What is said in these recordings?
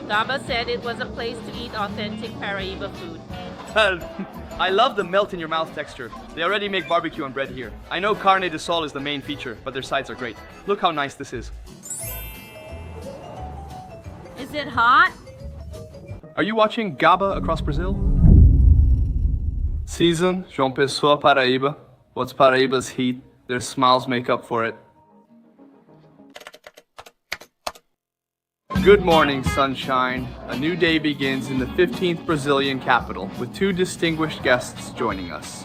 Gaba said it was a place to eat authentic Paraíba food. I love the melt-in-your-mouth texture. They already make barbecue and bread here. I know carne de sol is the main feature, but their sides are great. Look how nice this is. Is it hot? Are you watching Gaba across Brazil? Season, João Pessoa, Paraíba. What's Paraíba's heat? Their smiles make up for it. Good morning, sunshine. A new day begins in the 15th Brazilian capital, with two distinguished guests joining us.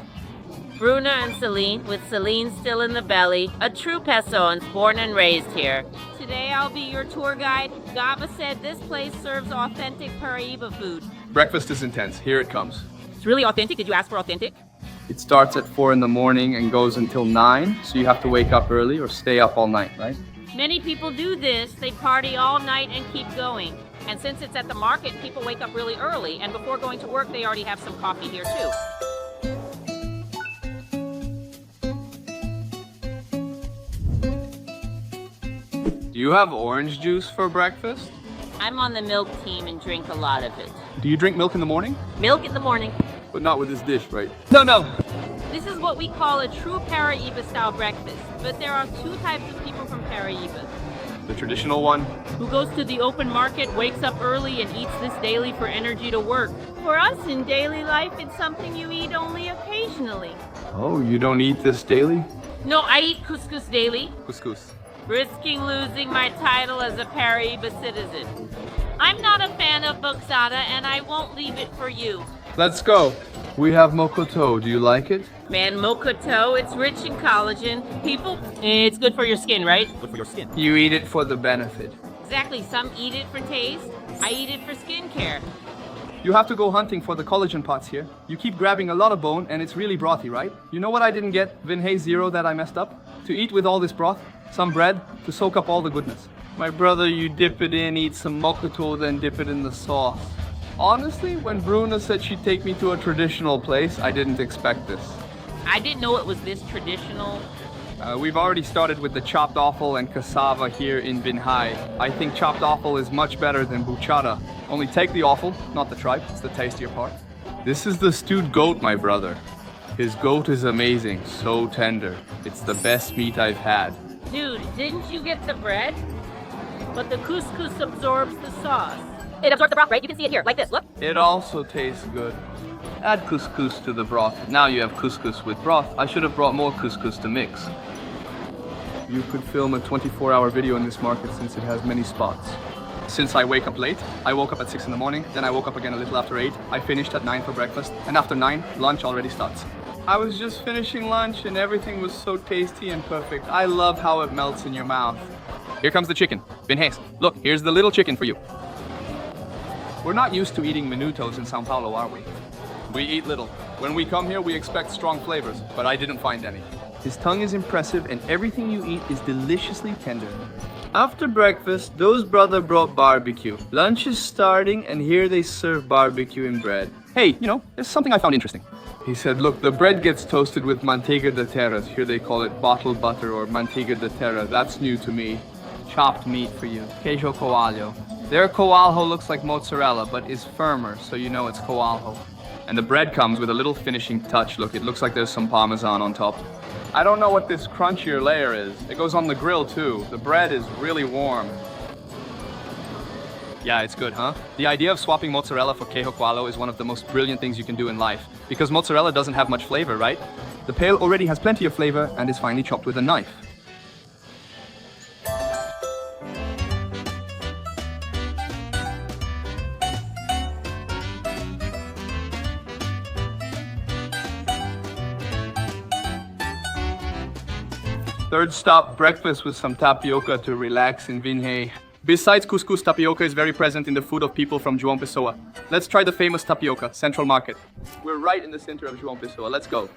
Bruna and Celine, with Celine still in the belly, a true Pessoans born and raised here. Today I'll be your tour guide. Gaba said this place serves authentic Paraíba food. Breakfast is intense. Here it comes. It's really authentic. Did you ask for authentic? It starts at 4 in the morning and goes until 9, so you have to wake up early or stay up all night, right? Many people do this. They party all night and keep going. And since it's at the market, people wake up really early. And before going to work, they already have some coffee here too. Do you have orange juice for breakfast? I'm on the milk team and drink a lot of it. Do you drink milk in the morning? Milk in the morning. But not with this dish, right? No! This is what we call a true Paraíba style breakfast. But there are two types of people from Paraíba. The traditional one? Who goes to the open market, wakes up early, and eats this daily for energy to work. For us in daily life, it's something you eat only occasionally. Oh, you don't eat this daily? No, I eat couscous daily. Couscous. Risking losing my title as a Paraíba citizen. I'm not a fan of buxada, and I won't leave it for you. Let's go. We have Mocotó. Do you like it? Man, Mocotó, it's rich in collagen. It's good for your skin, right? Good for your skin. You eat it for the benefit. Exactly. Some eat it for taste. I eat it for skincare. You have to go hunting for the collagen pots here. You keep grabbing a lot of bone, and it's really brothy, right? You know what I didn't get? Vinhay Zero that I messed up? To eat with all this broth, some bread, to soak up all the goodness. My brother, you dip it in, eat some Mocotó, then dip it in the sauce. Honestly, when Bruna said she'd take me to a traditional place, I didn't expect this. I didn't know it was this traditional. We've already started with the chopped offal and cassava here in Vinhay. I think chopped offal is much better than buchada. Only take the offal, not the tripe. It's the tastier part. This is the stewed goat, my brother. His goat is amazing, so tender. It's the best meat I've had. Dude, didn't you get the bread? But the couscous absorbs the sauce. It absorbs the broth, right? You can see it here, like this, look. It also tastes good. Add couscous to the broth. Now you have couscous with broth. I should have brought more couscous to mix. You could film a 24-hour video in this market since it has many spots. Since I wake up late, I woke up at 6 in the morning, then I woke up again a little after 8. I finished at 9 for breakfast, and after 9, lunch already starts. I was just finishing lunch and everything was so tasty and perfect. I love how it melts in your mouth. Here comes the chicken. Vinhays, look, here's the little chicken for you. We're not used to eating minutos in Sao Paulo, are we? We eat little. When we come here, we expect strong flavors, but I didn't find any. His tongue is impressive and everything you eat is deliciously tender. After breakfast, those brother brought barbecue. Lunch is starting and here they serve barbecue and bread. Hey, there's something I found interesting. He said, look, the bread gets toasted with manteiga de terra. Here they call it bottled butter or manteiga de terra. That's new to me. Chopped meat for you. Queijo coalho. Their coalho looks like mozzarella, but is firmer, so you know it's coalho. And the bread comes with a little finishing touch. Look, it looks like there's some parmesan on top. I don't know what this crunchier layer is. It goes on the grill too. The bread is really warm. Yeah, it's good, huh? The idea of swapping mozzarella for queijo coalho is one of the most brilliant things you can do in life. Because mozzarella doesn't have much flavor, right? The pale already has plenty of flavor and is finely chopped with a knife. Third stop, breakfast with some tapioca to relax in Vinhay. Besides couscous, tapioca is very present in the food of people from João Pessoa. Let's try the famous tapioca, Central Market. We're right in the center of João Pessoa. Let's go.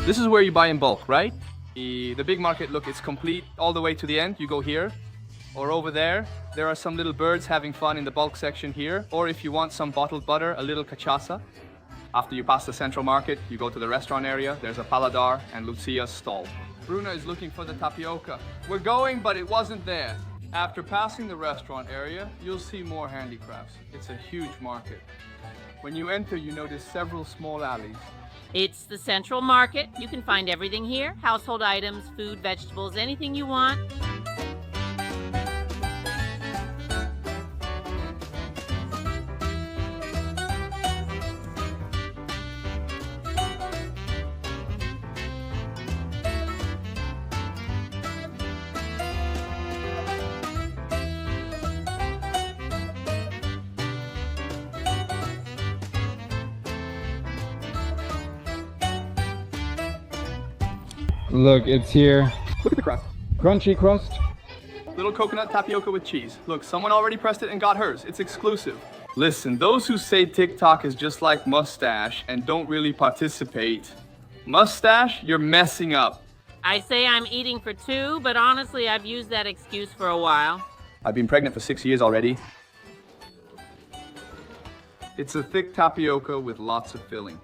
This is where you buy in bulk, right? The big market, look, it's complete all the way to the end. You go here or over there. There are some little birds having fun in the bulk section here. Or if you want some bottled butter, a little cachaça. After you pass the Central Market, you go to the restaurant area. There's a Paladar and Lucia's stall. Bruna is looking for the tapioca. We're going, but it wasn't there. After passing the restaurant area, you'll see more handicrafts. It's a huge market. When you enter, you notice several small alleys. It's the Central Market. You can find everything here. Household items, food, vegetables, anything you want. Look, it's here. Look at the crust. Crunchy crust. Little coconut tapioca with cheese. Look, someone already pressed it and got hers. It's exclusive. Listen, those who say TikTok is just like Mustache and don't really participate, Mustache, you're messing up. I say I'm eating for two, but honestly, I've used that excuse for a while. I've been pregnant for 6 years already. It's a thick tapioca with lots of filling.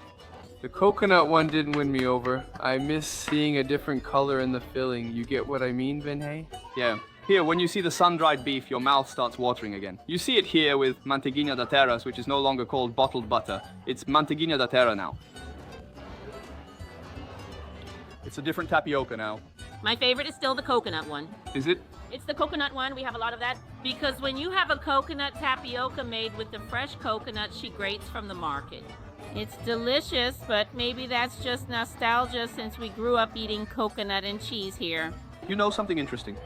The coconut one didn't win me over. I miss seeing a different color in the filling. You get what I mean, Vinay? Yeah. Here, when you see the sun-dried beef, your mouth starts watering again. You see it here with manteiguinha da terras, which is no longer called bottled butter. It's manteiguinha da terra now. It's a different tapioca now. My favorite is still the coconut one. Is it? It's the coconut one. We have a lot of that. Because when you have a coconut tapioca made with the fresh coconut she grates from the market. It's delicious, but maybe that's just nostalgia since we grew up eating coconut and cheese here. You know something interesting?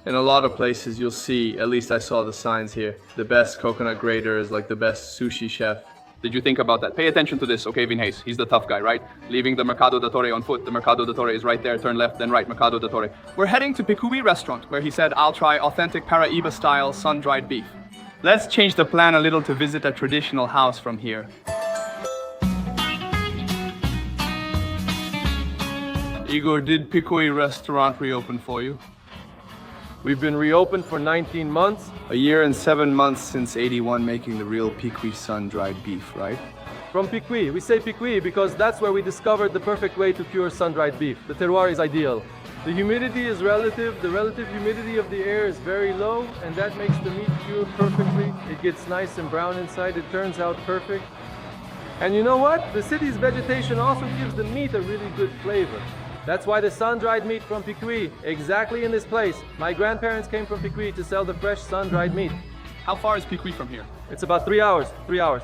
In a lot of places you'll see, at least I saw the signs here, the best coconut grater is like the best sushi chef. Did you think about that? Pay attention to this, okay, Vinhays? He's the tough guy, right? Leaving the Mercado da Torre on foot. The Mercado da Torre is right there. Turn left, then right, Mercado da Torre. We're heading to Picuí restaurant, where he said, I'll try authentic Paraíba-style sun-dried beef. Let's change the plan a little to visit a traditional house from here. Igor, did Picuí restaurant reopen for you? We've been reopened for 19 months. A year and 7 months since 81 making the real Picuí sun-dried beef, right? From Picuí. We say Picuí because that's where we discovered the perfect way to cure sun-dried beef. The terroir is ideal. The humidity is relative. The relative humidity of the air is very low, and that makes the meat cure perfectly. It gets nice and brown inside. It turns out perfect. And you know what? The city's vegetation also gives the meat a really good flavor. That's why the sun-dried meat from Picuí, exactly in this place. My grandparents came from Picuí to sell the fresh sun-dried meat. How far is Picuí from here? It's about 3 hours, 3 hours.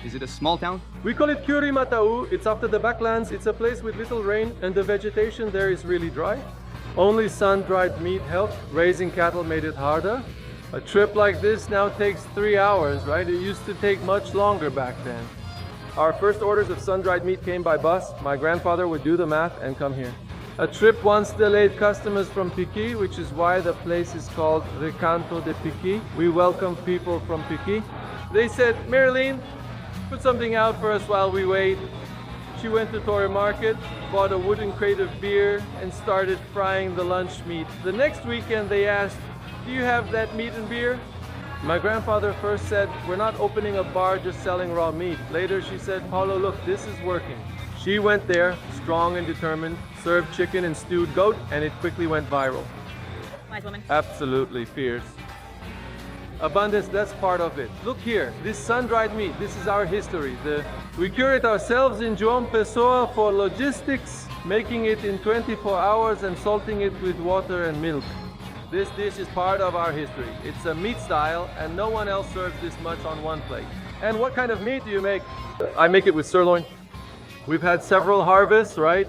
Is it a small town? We call it Curie Matau. It's after the backlands. It's a place with little rain and the vegetation there is really dry. Only sun-dried meat helped. Raising cattle made it harder. A trip like this now takes 3 hours, right? It used to take much longer back then. Our first orders of sun-dried meat came by bus. My grandfather would do the math and come here. A trip once delayed customers from Picuí, which is why the place is called Recanto de Picuí. We welcome people from Picuí. They said, Marilyn, put something out for us while we wait. She went to Torre Market, bought a wooden crate of beer, and started frying the lunch meat. The next weekend they asked, do you have that meat and beer? My grandfather first said, we're not opening a bar just selling raw meat. Later she said, Paulo, look, this is working. She went there, strong and determined, served chicken and stewed goat, and it quickly went viral. Wise woman. Absolutely fierce. Abundance, that's part of it. Look here, this sun-dried meat, this is our history. We cure it ourselves in João Pessoa for logistics, making it in 24 hours and salting it with water and milk. This dish is part of our history. It's a meat style, and no one else serves this much on one plate. And what kind of meat do you make? I make it with sirloin. We've had several harvests, right?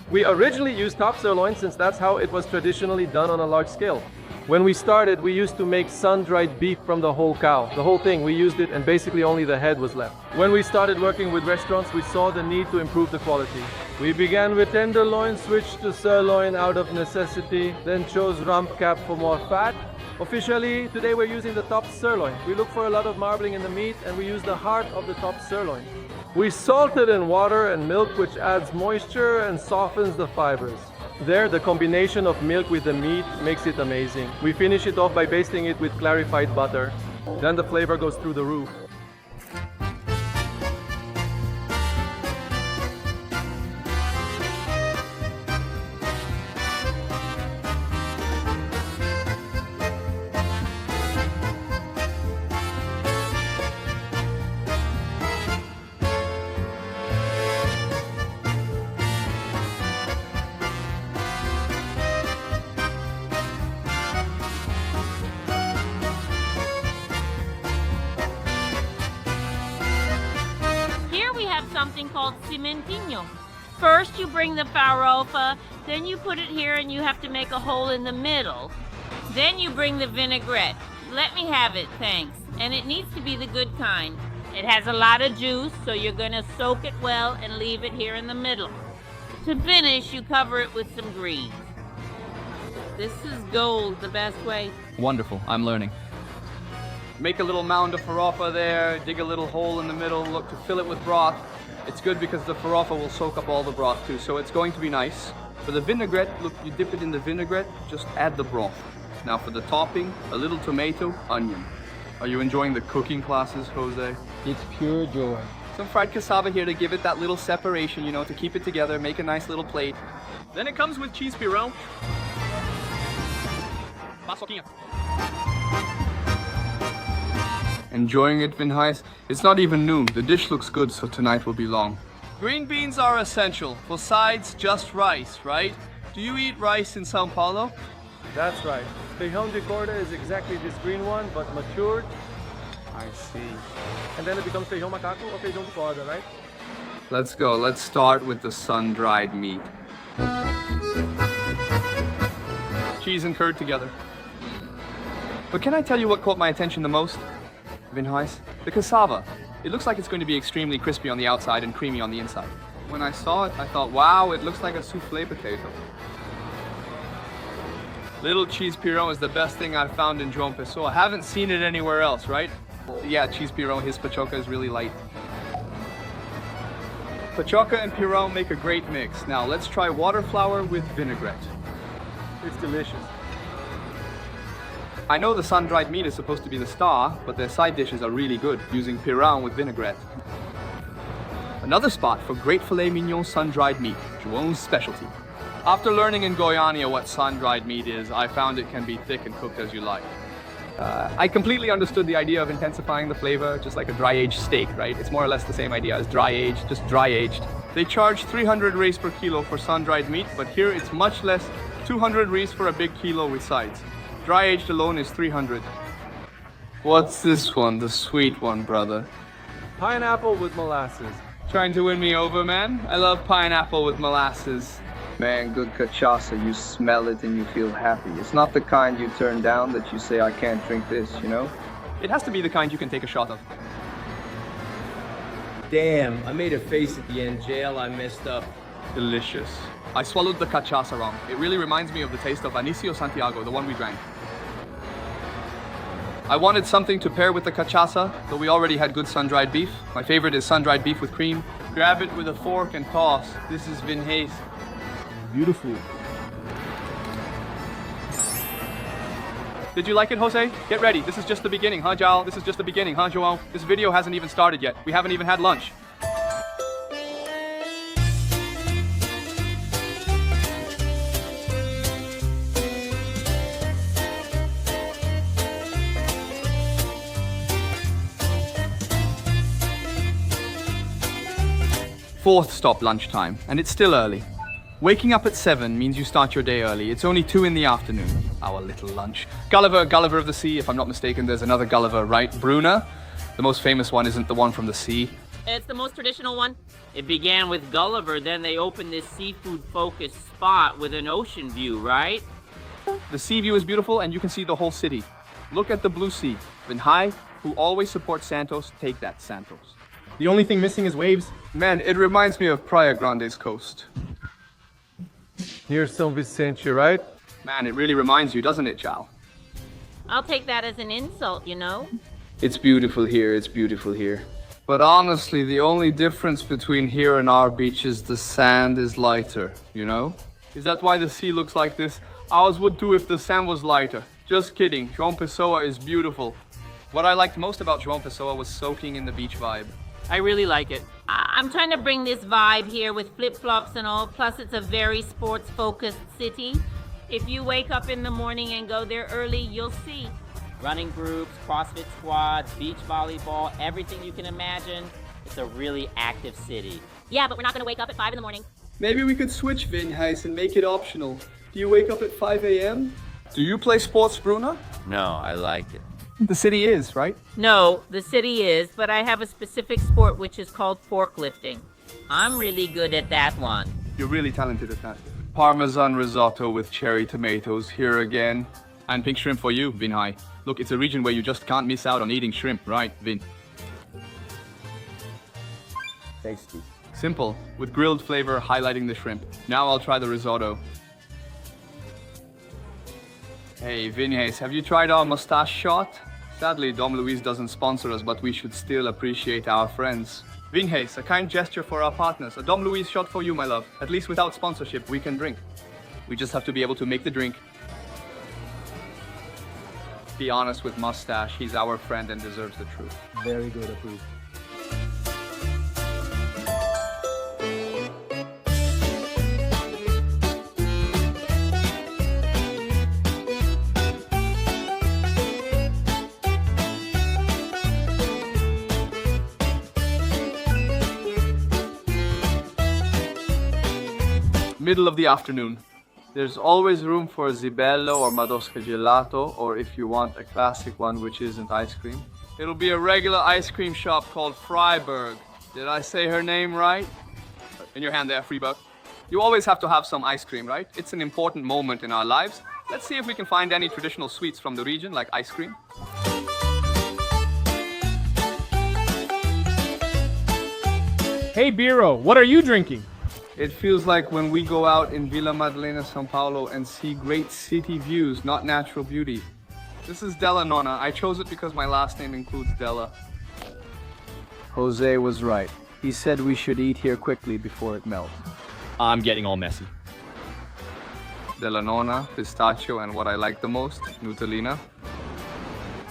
We originally used top sirloin since that's how it was traditionally done on a large scale. When we started, we used to make sun-dried beef from the whole cow. The whole thing, we used it, and basically only the head was left. When we started working with restaurants, we saw the need to improve the quality. We began with tenderloin, switched to sirloin out of necessity, then chose rump cap for more fat. Officially, today we're using the top sirloin. We look for a lot of marbling in the meat, and we use the heart of the top sirloin. We salt it in water and milk, which adds moisture and softens the fibers. There, the combination of milk with the meat makes it amazing. We finish it off by basting it with clarified butter. Then the flavor goes through the roof. something called cimentinho. First, you bring the farofa, then you put it here and you have to make a hole in the middle. Then you bring the vinaigrette. Let me have it, thanks. And it needs to be the good kind. It has a lot of juice, so you're gonna soak it well and leave it here in the middle. To finish, you cover it with some greens. This is gold, the best way. Wonderful, I'm learning. Make a little mound of farofa there, dig a little hole in the middle, look to fill it with broth. It's good because the farofa will soak up all the broth too, so it's going to be nice. For the vinaigrette, look, you dip it in the vinaigrette, just add the broth. Now for the topping, a little tomato, onion. Are you enjoying the cooking classes, Jose? It's pure joy. Some fried cassava here to give it that little separation, you know, to keep it together, make a nice little plate. Then it comes with cheese pirão. Paçoquinha. Enjoying it, Vinhais? It's not even noon. The dish looks good, so tonight will be long. Green beans are essential. For sides, just rice, right? Do you eat rice in São Paulo? That's right. Feijão de corda is exactly this green one, but matured. I see. And then it becomes feijão macaco or feijão de corda, right? Let's go. Let's start with the sun-dried meat. Cheese and curd together. But can I tell you what caught my attention the most? Vinhais? The cassava. It looks like it's going to be extremely crispy on the outside and creamy on the inside. When I saw it, I thought, wow, it looks like a soufflé potato. Little cheese pirão is the best thing I've found in João Pessoa. I haven't seen it anywhere else, right? Yeah, cheese pirão, his tapioca is really light. Tapioca and pirão make a great mix. Now let's try water flour with vinaigrette. It's delicious. I know the sun-dried meat is supposed to be the star, but their side dishes are really good, using pirão with vinaigrette. Another spot for great filet mignon sun-dried meat, João's specialty. After learning in Goiânia what sun-dried meat is, I found it can be thick and cooked as you like. I completely understood the idea of intensifying the flavor, just like a dry-aged steak, right? It's more or less the same idea as dry-aged, just dry-aged. They charge 300 reais per kilo for sun-dried meat, but here it's much less, 200 reais for a big kilo with sides. Dry-aged alone is 300. What's this one, the sweet one, brother? Pineapple with molasses. Trying to win me over, man? I love pineapple with molasses. Man, good cachaça, you smell it and you feel happy. It's not the kind you turn down that you say, I can't drink this, you know? It has to be the kind you can take a shot of. Damn, I made a face at the end. Jail, I messed up. Delicious. I swallowed the cachaça wrong. It really reminds me of the taste of Anicio Santiago, the one we drank. I wanted something to pair with the cachaça, though we already had good sun-dried beef. My favorite is sun-dried beef with cream. Grab it with a fork and toss. This is Vinhais. Beautiful. Did you like it, Jose? Get ready. This is just the beginning, huh, João? This is just the beginning, huh, João? This video hasn't even started yet. We haven't even had lunch. Fourth stop, lunchtime, and it's still early. Waking up at 7 means you start your day early. It's only 2 in the afternoon. Our little lunch. Gulliver of the Sea, if I'm not mistaken, there's another Gulliver, right? Bruna? The most famous one isn't the one from the sea. It's the most traditional one. It began with Gulliver, then they opened this seafood-focused spot with an ocean view, right? The sea view is beautiful and you can see the whole city. Look at the blue sea. Vinhai, who always supports Santos, take that, Santos. The only thing missing is waves. Man, it reminds me of Praia Grande's coast. Near São Vicente, right? Man, it really reminds you, doesn't it, João? I'll take that as an insult, you know? It's beautiful here, it's beautiful here. But honestly, the only difference between here and our beach is the sand is lighter, you know? Is that why the sea looks like this? Ours would too if the sand was lighter. Just kidding, João Pessoa is beautiful. What I liked most about João Pessoa was soaking in the beach vibe. I really like it. I'm trying to bring this vibe here with flip-flops and all, plus it's a very sports-focused city. If you wake up in the morning and go there early, you'll see. Running groups, CrossFit squads, beach volleyball, everything you can imagine. It's a really active city. Yeah, but we're not gonna wake up at 5 in the morning. Maybe we could switch, Vinhais, and make it optional. Do you wake up at 5 a.m.? Do you play sports, Bruna? No, I like it. The city is, right? No, the city is, but I have a specific sport which is called forklifting. I'm really good at that one. You're really talented at that. Parmesan risotto with cherry tomatoes here again. And pink shrimp for you, Vinhai. Look, it's a region where you just can't miss out on eating shrimp, right, Vin? Tasty. Simple, with grilled flavor highlighting the shrimp. Now I'll try the risotto. Hey, Vinhais, have you tried our mustache shot? Sadly, Dom Luis doesn't sponsor us, but we should still appreciate our friends. Vinhais, a kind gesture for our partners. A Dom Luis shot for you, my love. At least without sponsorship, we can drink. We just have to be able to make the drink. Be honest with Mustache, he's our friend and deserves the truth. Very good, approved. Middle of the afternoon. There's always room for Zibello or Madosca Gelato, or if you want a classic one which isn't ice cream. It'll be a regular ice cream shop called Freiburg. Did I say her name right? In your hand there, Freiburg. You always have to have some ice cream, right? It's an important moment in our lives. Let's see if we can find any traditional sweets from the region, like ice cream. Hey, Biro, what are you drinking? It feels like when we go out in Villa Madalena, São Paulo and see great city views, not natural beauty. This is Della Nonna. I chose it because my last name includes Della. Jose was right. He said we should eat here quickly before it melts. I'm getting all messy. Della Nonna, pistachio, and what I like the most, Nutellina.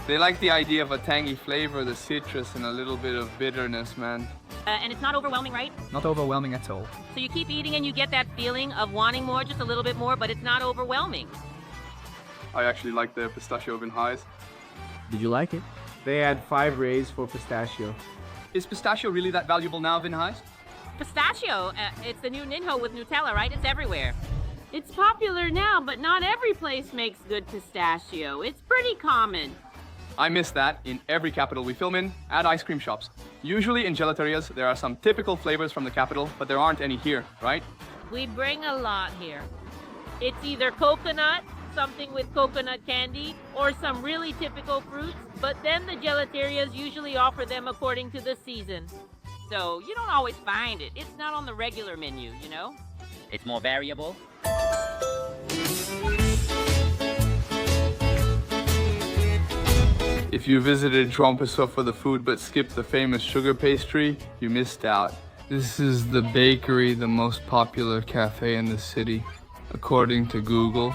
They like the idea of a tangy flavor, the citrus, and a little bit of bitterness, man. And it's not overwhelming, right? Not overwhelming at all. So you keep eating and you get that feeling of wanting more, just a little bit more, but it's not overwhelming. I actually like the pistachio Vinhais. Did you like it? They add 5 rays for pistachio. Is pistachio really that valuable now, Vinhais? Pistachio, it's the new Ninho with Nutella, right? It's everywhere. It's popular now, but not every place makes good pistachio. It's pretty common. I miss that. In every capital we film in, at ice cream shops. Usually in gelaterias, there are some typical flavors from the capital, but there aren't any here, right? We bring a lot here. It's either coconut, something with coconut candy, or some really typical fruits, but then the gelaterias usually offer them according to the season. So you don't always find it. It's not on the regular menu, you know? It's more variable. If you visited João Pessoa for the food but skipped the famous sugar pastry, you missed out. This is the bakery, the most popular cafe in the city, according to Google.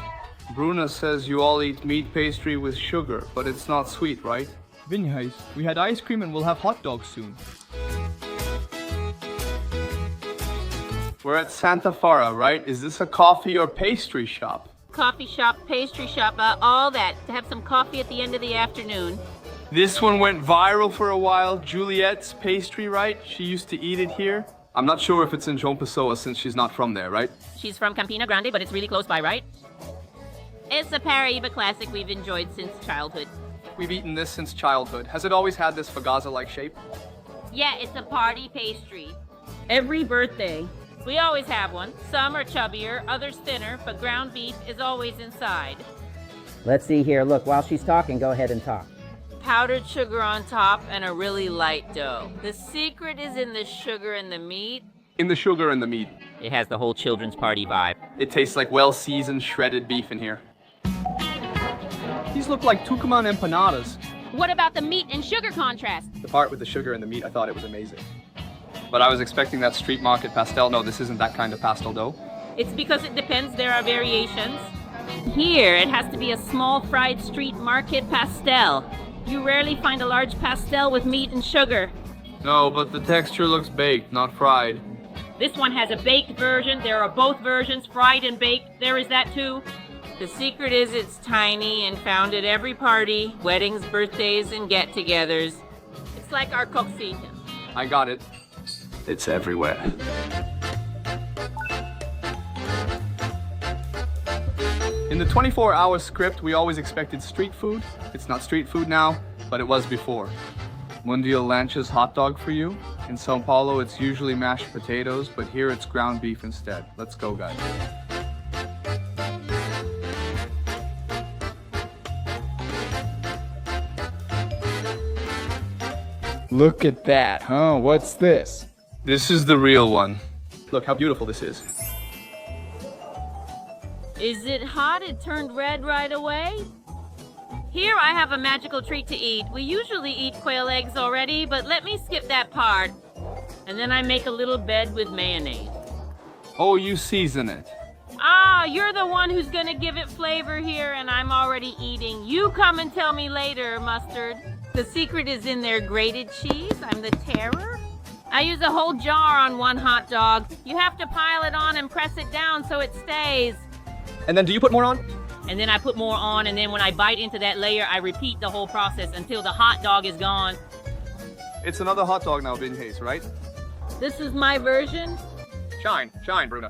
Bruna says you all eat meat pastry with sugar, but it's not sweet, right? Vinhais, we had ice cream and we'll have hot dogs soon. We're at Santa Fara, right? Is this a coffee or pastry shop? Coffee shop, pastry shop, all that. To have some coffee at the end of the afternoon. This one went viral for a while. Juliet's pastry, right? She used to eat it here. I'm not sure if it's in João Pessoa since she's not from there, right? She's from Campina Grande, but it's really close by, right? It's a Paraíba classic we've enjoyed since childhood. We've eaten this since childhood. Has it always had this fagaza-like shape? Yeah, it's a party pastry. Every birthday. We always have one. Some are chubbier, others thinner, but ground beef is always inside. Let's see here. Look, while she's talking, go ahead and talk. Powdered sugar on top and a really light dough. The secret is in the sugar and the meat. In the sugar and the meat. It has the whole children's party vibe. It tastes like well-seasoned shredded beef in here. These look like Tucumán empanadas. What about the meat and sugar contrast? The part with the sugar and the meat, I thought it was amazing. But I was expecting that street market pastel. No, this isn't that kind of pastel dough. It's because it depends. There are variations. Here, it has to be a small fried street market pastel. You rarely find a large pastel with meat and sugar. No, but the texture looks baked, not fried. This one has a baked version. There are both versions, fried and baked. There is that too. The secret is it's tiny and found at every party, weddings, birthdays, and get-togethers. It's like our cocina. I got it. It's everywhere. In the 24-hour script, we always expected street food. It's not street food now, but it was before. Mundial Lanch's hot dog for you. In Sao Paulo, it's usually mashed potatoes, but here it's ground beef instead. Let's go, guys. Look at that, huh? What's this? This is the real one. Look how beautiful this is. Is it hot? It turned red right away? Here I have a magical treat to eat. We usually eat quail eggs already, but let me skip that part. And then I make a little bed with mayonnaise. Oh, you season it. Ah, you're the one who's gonna give it flavor here, and I'm already eating. You come and tell me later, Mustard. The secret is in their grated cheese. I'm the terror. I use a whole jar on one hot dog. You have to pile it on and press it down so it stays. And then do you put more on? And then I put more on, and then when I bite into that layer, I repeat the whole process until the hot dog is gone. It's another hot dog now, Vinhais, right? This is my version. Shine, Bruna.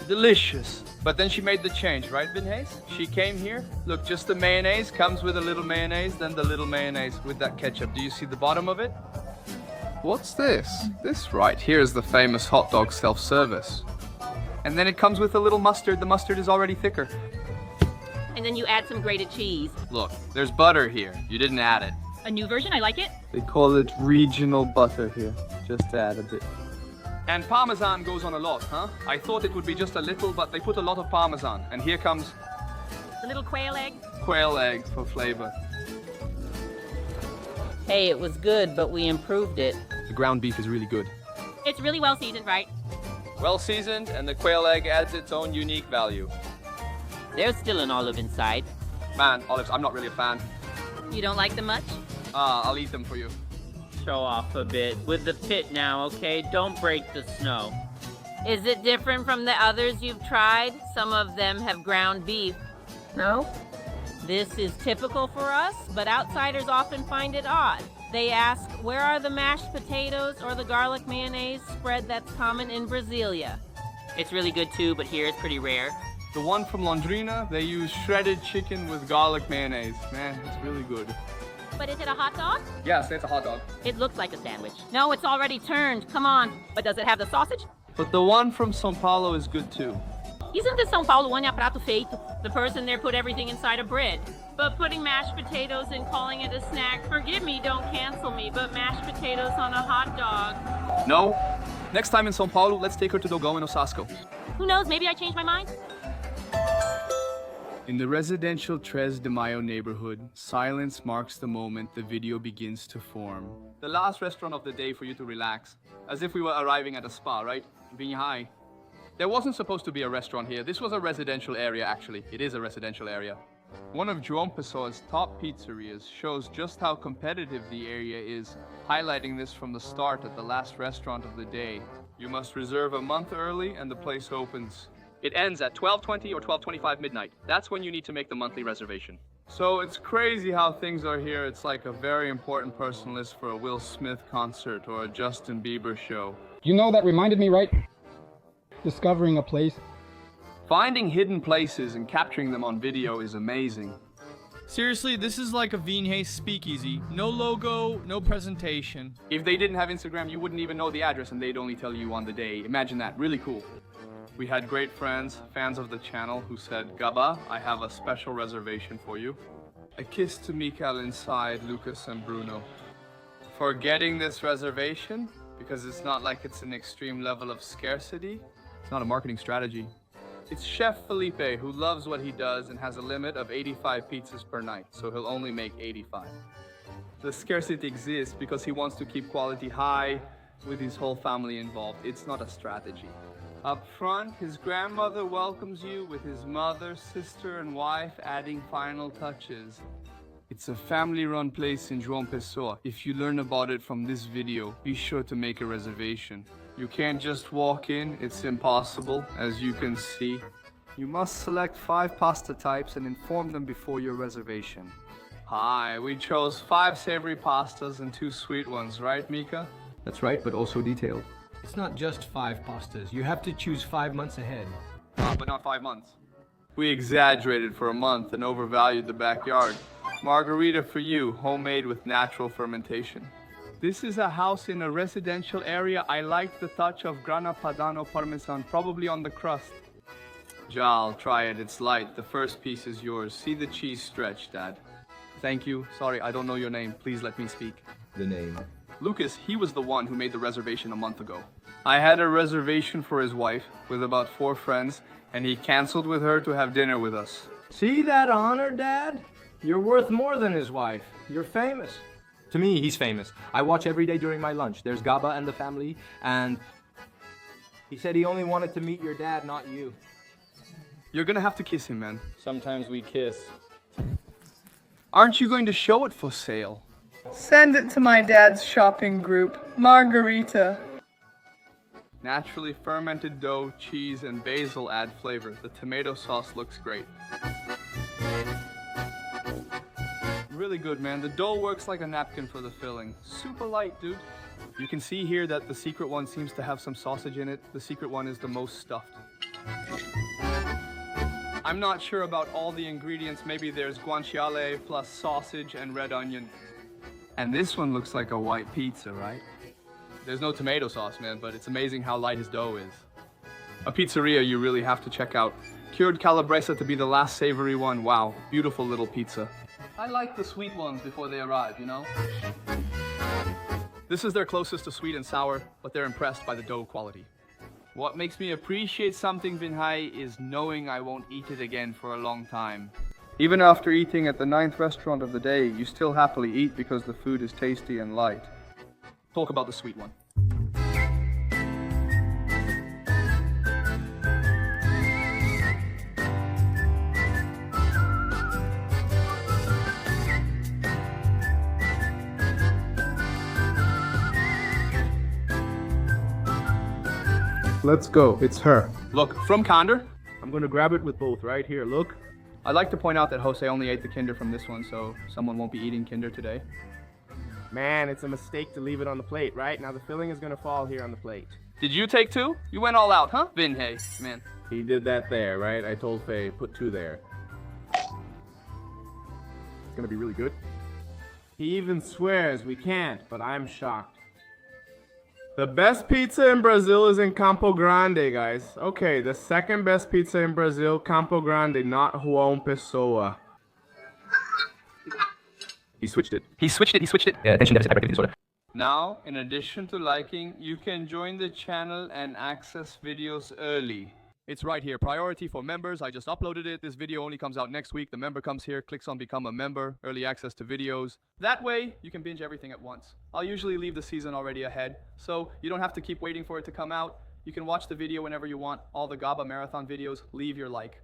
Delicious. But then she made the change, right, Vinhais? She came here. Look, just the mayonnaise comes with a little mayonnaise, then the little mayonnaise with that ketchup. Do you see the bottom of it? What's this? This right here is the famous hot dog self-service. And then it comes with a little mustard. The mustard is already thicker. And then you add some grated cheese. Look, there's butter here. You didn't add it. A new version, I like it. They call it regional butter here. Just add a bit. And Parmesan goes on a lot, huh? I thought it would be just a little, but they put a lot of Parmesan. And here comes The little quail egg. quail egg for flavor. Hey, it was good, but we improved it. the ground beef is really good. It's really well seasoned, right? Well seasoned, and the quail egg adds its own unique value. There's still an olive inside. Man, olives, I'm not really a fan. You don't like them much? I'll eat them for you. Show off a bit. With the pit now, okay? Don't break the snow. Is it different from the others you've tried? Some of them have ground beef. No? This is typical for us, but outsiders often find it odd. They ask, where are the mashed potatoes or the garlic mayonnaise spread that's common in Brasilia? It's really good too, but here it's pretty rare. The one from Londrina, they use shredded chicken with garlic mayonnaise. Man, it's really good. But is it a hot dog? Yes, it's a hot dog. It looks like a sandwich. No, it's already turned. Come on. But does it have the sausage? But the one from São Paulo is good too. Isn't the São Paulo one a prato feito? The person there put everything inside a bread. But putting mashed potatoes and calling it a snack, forgive me, don't cancel me, but mashed potatoes on a hot dog. No. Next time in São Paulo, let's take her to Dogão in Osasco. Who knows, maybe I changed my mind? In the residential Tres de Mayo neighborhood, silence marks the moment the video begins to form. The last restaurant of the day for you to relax. As if we were arriving at a spa, right? Vinhais. There wasn't supposed to be a restaurant here. This was a residential area, actually. It is a residential area. One of João Pessoa's top pizzerias shows just how competitive the area is, highlighting this from the start at the last restaurant of the day. You must reserve a month early and the place opens. It ends at 12:20 or 12:25 midnight. That's when you need to make the monthly reservation. So it's crazy how things are here. It's like a very important person list for a Will Smith concert or a Justin Bieber show. You know, that reminded me, right? Discovering a place. Finding hidden places and capturing them on video is amazing. Seriously, this is like a Vinhais speakeasy. No logo, no presentation. If they didn't have Instagram, you wouldn't even know the address and they'd only tell you on the day. Imagine that. Really cool. We had great friends, fans of the channel, who said, Gaba, I have a special reservation for you. A kiss to Mikael inside, Lucas and Bruno. For getting this reservation, because it's not like it's an extreme level of scarcity. It's not a marketing strategy. It's Chef Felipe, who loves what he does and has a limit of 85 pizzas per night, so he'll only make 85. The scarcity exists because he wants to keep quality high with his whole family involved. It's not a strategy. Up front, his grandmother welcomes you with his mother, sister, and wife adding final touches. It's a family-run place in João Pessoa. If you learn about it from this video, be sure to make a reservation. You can't just walk in, it's impossible, as you can see. You must select 5 pasta types and inform them before your reservation. Hi, we chose 5 savory pastas and 2 sweet ones, right, Mika? That's right, but also detailed. It's not just 5 pastas. You have to choose 5 months ahead. But not 5 months. We exaggerated for a month and overvalued the backyard. Margarita for you, homemade with natural fermentation. This is a house in a residential area. I like the touch of grana padano parmesan, probably on the crust. Jal, try it, it's light. The first piece is yours. See the cheese stretch, Dad. Thank you. Sorry, I don't know your name. Please let me speak. The name. Lucas, he was the one who made the reservation a month ago. I had a reservation for his wife with about 4 friends, and he canceled with her to have dinner with us. See that honor, Dad? You're worth more than his wife. You're famous. To me, he's famous. I watch every day during my lunch. There's Gaba and the family, and he said he only wanted to meet your dad, not you. You're gonna have to kiss him, man. Sometimes we kiss. Aren't you going to show it for sale? Send it to my dad's shopping group, Margarita. Naturally fermented dough, cheese, and basil add flavor. The tomato sauce looks great. Really good, man. The dough works like a napkin for the filling. Super light, dude. You can see here that the secret one seems to have some sausage in it. The secret one is the most stuffed. I'm not sure about all the ingredients. Maybe there's guanciale plus sausage and red onion. And this one looks like a white pizza, right? There's no tomato sauce, man, but it's amazing how light his dough is. A pizzeria you really have to check out. Cured calabresa to be the last savory one. Wow, beautiful little pizza. I like the sweet ones before they arrive, you know? This is their closest to sweet and sour, but they're impressed by the dough quality. What makes me appreciate something, Vinhai, is knowing I won't eat it again for a long time. Even after eating at the 9th restaurant of the day, you still happily eat because the food is tasty and light. Talk about the sweet one. Let's go. It's her. Look, from Condor. I'm gonna grab it with both right here. Look. I'd like to point out that Jose only ate the Kinder from this one, so someone won't be eating Kinder today. Man, it's a mistake to leave it on the plate, right? Now the filling is gonna fall here on the plate. Did you take 2? You went all out, huh? Vinhai, man. He did that there, right? I told Faye, put 2 there. It's gonna be really good. He even swears we can't, but I'm shocked. The best pizza in Brazil is in Campo Grande, guys. Okay, the second best pizza in Brazil, Campo Grande, not João Pessoa. He switched it. He switched it. Yeah, attention deficit hyperactivity disorder. Now, in addition to liking, you can join the channel and access videos early. It's right here, priority for members. I just uploaded it. This video only comes out next week. The member comes here, clicks on become a member, early access to videos. That way, you can binge everything at once. I'll usually leave the season already ahead, so you don't have to keep waiting for it to come out. You can watch the video whenever you want. All the GABA marathon videos, leave your like.